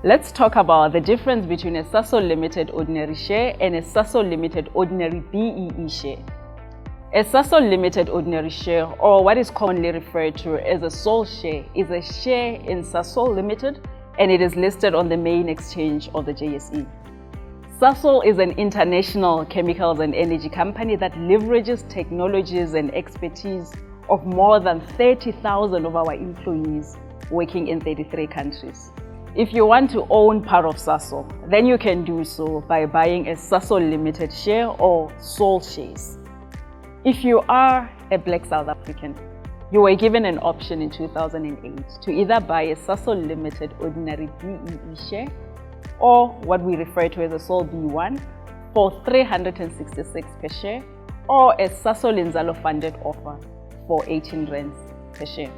Let's talk about the difference between a Sasol Limited ordinary share and a Sasol Limited ordinary BEE share. A Sasol Limited ordinary share, or what is commonly referred to as a SOL share, is a share in Sasol Limited and it is listed on the main exchange of the JSE. Sasol is an international chemicals and energy company that leverages technologies and expertise of more than 30,000 of our employees working in 33 countries. If you want to own part of Sasol, then you can do so by buying a Sasol Limited share or SOL shares. If you are a Black South African, you were given an option in 2008 to either buy a Sasol Limited ordinary BEE share or what we refer to as a SOLBE1 for 366 per share, or a Sasol and SOLBE1 funded offer for 18 rands per share.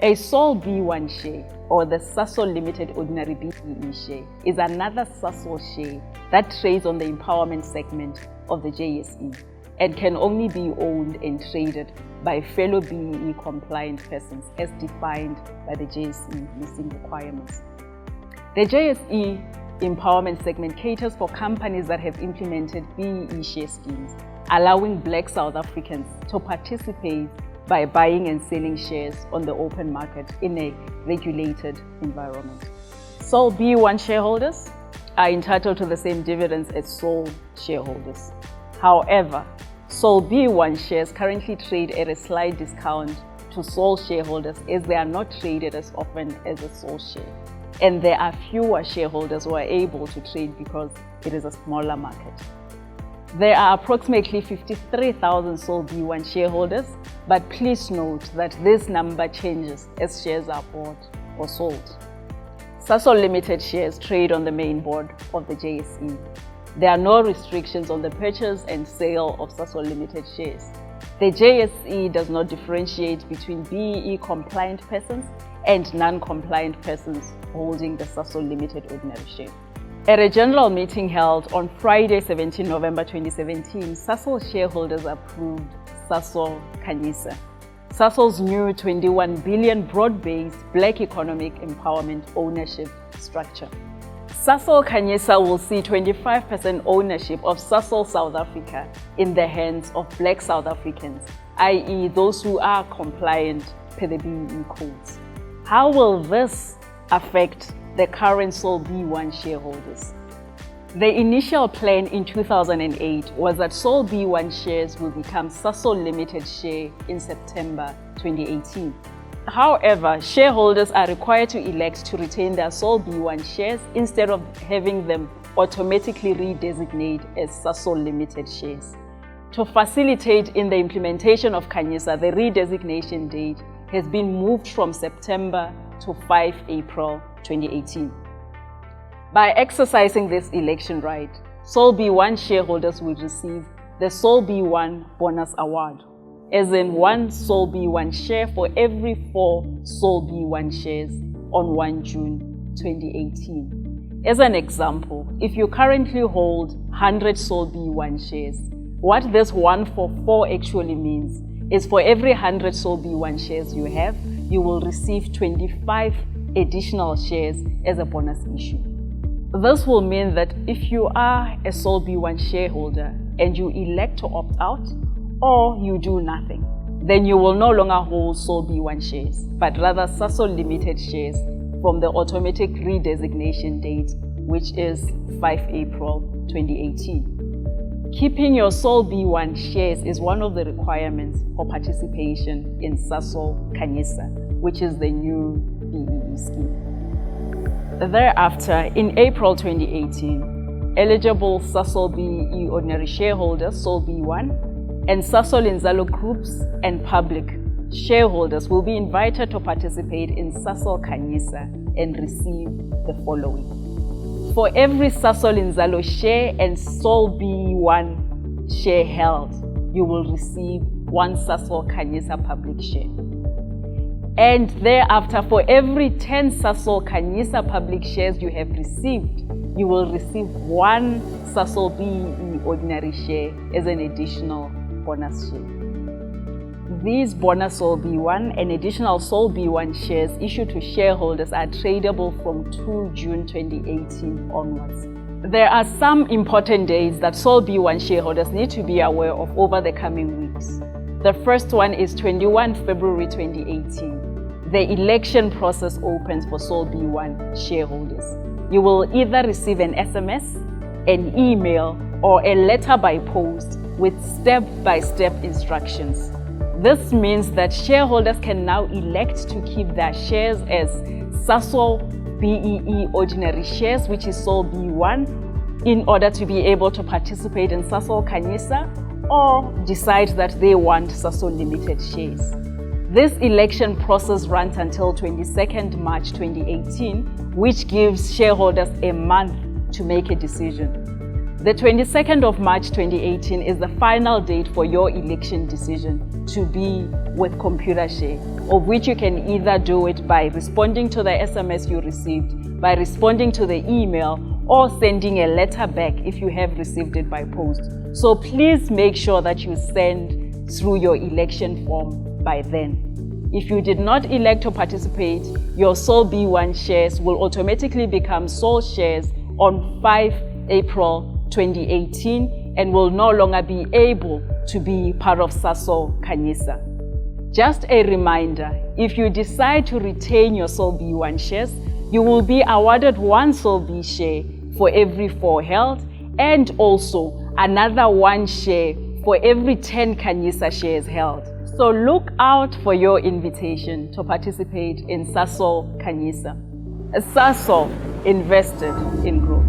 A SOLBE1 share, or the Sasol Limited ordinary BEE share, is another Sasol share that trades on the empowerment segment of the JSE and can only be owned and traded by fellow BEE compliant persons as defined by the JSE listing requirements. The JSE empowerment segment caters for companies that have implemented BEE share schemes, allowing Black South Africans to participate by buying and selling shares on the open market in a regulated environment. SOLBE1 shareholders are entitled to the same dividends as SOL shareholders. However, SOLBE1 shares currently trade at a slight discount to SOL shareholders as they are not traded as often as a SOL share. And there are fewer shareholders who are able to trade because it is a smaller market. There are approximately 53,000 SOLBE1 shareholders, but please note that this number changes as shares are bought or sold. Sasol Limited shares trade on the main board of the JSE. There are no restrictions on the purchase and sale of Sasol Limited shares. The JSE does not differentiate between BEE compliant persons and non-compliant persons holding the Sasol Limited ordinary share. At a general meeting held on Friday, 17 November 2017, Sasol shareholders approved Sasol Khanyisa, Sasol's new 21 billion broad-based Black economic empowerment ownership structure. Sasol Khanyisa will see 25% ownership of Sasol South Africa in the hands of Black South Africans, i.e. those who are compliant per the BEE codes. How will this affect the current SOLBE1 shareholders? The initial plan in 2008 was that SOLBE1 shares will become Sasol Limited share in September 2018. However, shareholders are required to elect to retain their SOLBE1 shares instead of having them automatically redesignate as Sasol Limited shares. To facilitate in the implementation of Khanyisa, the redesignation date has been moved from September to 5 April 2018. By exercising this election right, SOLBE1 shareholders will receive the SOLBE1 bonus award, as in 1 SOLBE1 share for every 4 SOLBE1 shares on 1 June 2018. As an example, if you currently hold 100 SOLBE1 shares, what this 1 for 4 actually means is for every 100 SOLBE1 shares you have, you will receive 25 additional shares as a bonus issue. This will mean that if you are a SOLBE1 shareholder and you elect to opt out or you do nothing, then you will no longer hold SOLBE1 shares, but rather Sasol Limited shares from the automatic redesignation date, which is 5 April 2018. Keeping your SOLBE1 shares is one of the requirements for participation in Sasol Khanyisa, which is the new BEE scheme. Thereafter, in April 2018, eligible Sasol BEE ordinary shareholders, SOLBE1, and Sasol and SOLBE groups and public shareholders will be invited to participate in Sasol Khanyisa and receive the following. For every Sasol and SOLBE share and SOLBE1 share held, you will receive 1 Sasol Khanyisa public share. And thereafter, for every 10 Sasol Khanyisa public shares you have received, you will receive 1 Sasol BEE ordinary share as an additional bonus share. these bonus SOLBE1 and additional SOLBE1 shares issued to shareholders are tradable from 2 June 2018 onwards. There are some important dates that SOLBE1 shareholders need to be aware of over the coming weeks. The first one is 21 February 2018. The election process opens for SOLBE1 shareholders. You will either receive an SMS, an email, or a letter by post with step-by-step instructions. This means that shareholders can now elect to keep their shares as Sasol BEE ordinary shares, which is SOLBE1, in order to be able to participate in Sasol Khanyisa, or decide that they want Sasol Limited shares. This election process runs until 22nd March 2018, which gives shareholders a month to make a decision. The 22nd of March 2018 is the final date for your election decision to be with Computershare, of which you can either do it by responding to the SMS you received, by responding to the email, or sending a letter back if you have received it by post. So please make sure that you send through your election form by then. If you did not elect to participate, your SOLBE1 shares will automatically become SOL shares on 5 April 2018 and will no longer be able to be part of Sasol Khanyisa. Just a reminder, if you decide to retain your SOLBE1 shares, you will be awarded 1 SOLBE share for every 4 held, and also another 1 share for every 10 Khanyisa shares held. So look out for your invitation to participate in Sasol Khanyisa. Sasol, invested in growth.